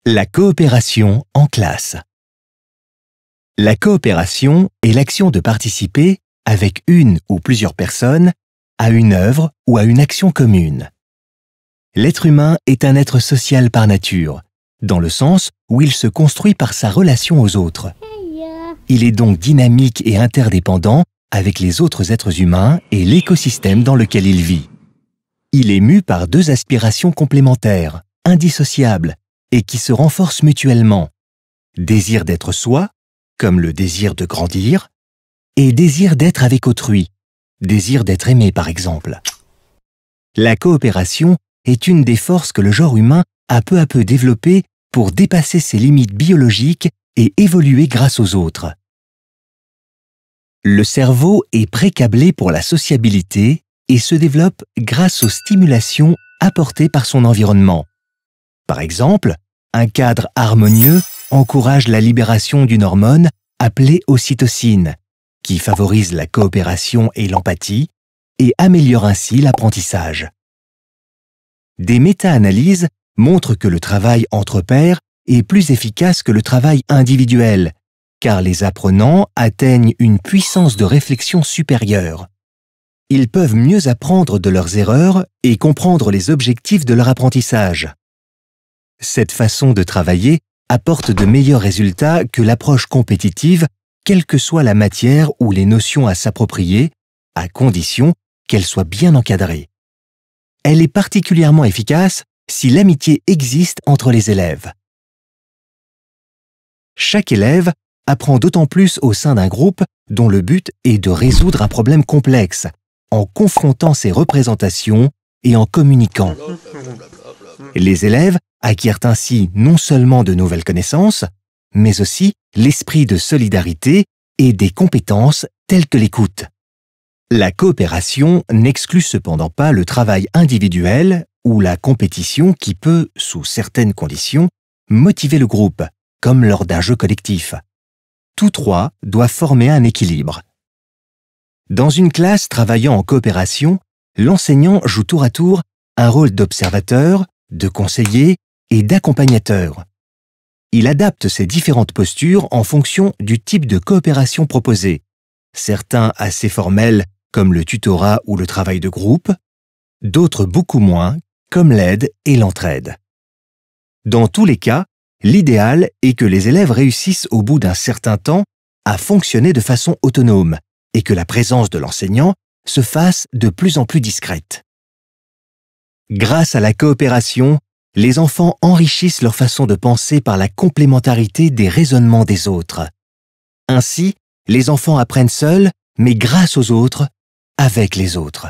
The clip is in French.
La coopération en classe. La coopération est l'action de participer, avec une ou plusieurs personnes, à une œuvre ou à une action commune. L'être humain est un être social par nature, dans le sens où il se construit par sa relation aux autres. Il est donc dynamique et interdépendant avec les autres êtres humains et l'écosystème dans lequel il vit. Il est mu par deux aspirations complémentaires, indissociables, et qui se renforcent mutuellement. Désir d'être soi, comme le désir de grandir, et désir d'être avec autrui, désir d'être aimé par exemple. La coopération est une des forces que le genre humain a peu à peu développées pour dépasser ses limites biologiques et évoluer grâce aux autres. Le cerveau est pré-câblé pour la sociabilité et se développe grâce aux stimulations apportées par son environnement. Par exemple, un cadre harmonieux encourage la libération d'une hormone appelée ocytocine, qui favorise la coopération et l'empathie et améliore ainsi l'apprentissage. Des méta-analyses montrent que le travail entre pairs est plus efficace que le travail individuel, car les apprenants atteignent une puissance de réflexion supérieure. Ils peuvent mieux apprendre de leurs erreurs et comprendre les objectifs de leur apprentissage. Cette façon de travailler apporte de meilleurs résultats que l'approche compétitive, quelle que soit la matière ou les notions à s'approprier, à condition qu'elle soit bien encadrée. Elle est particulièrement efficace si l'amitié existe entre les élèves. Chaque élève apprend d'autant plus au sein d'un groupe dont le but est de résoudre un problème complexe, en confrontant ses représentations et en communiquant. Les élèves acquièrent ainsi non seulement de nouvelles connaissances, mais aussi l'esprit de solidarité et des compétences telles que l'écoute. La coopération n'exclut cependant pas le travail individuel ou la compétition qui peut, sous certaines conditions, motiver le groupe, comme lors d'un jeu collectif. Tous trois doivent former un équilibre. Dans une classe travaillant en coopération, l'enseignant joue tour à tour un rôle d'observateur, de conseiller et d'accompagnateur. Il adapte ces différentes postures en fonction du type de coopération proposée, certains assez formels comme le tutorat ou le travail de groupe, d'autres beaucoup moins comme l'aide et l'entraide. Dans tous les cas, l'idéal est que les élèves réussissent au bout d'un certain temps à fonctionner de façon autonome et que la présence de l'enseignant se fasse de plus en plus discrète. Grâce à la coopération, les enfants enrichissent leur façon de penser par la complémentarité des raisonnements des autres. Ainsi, les enfants apprennent seuls, mais grâce aux autres, avec les autres.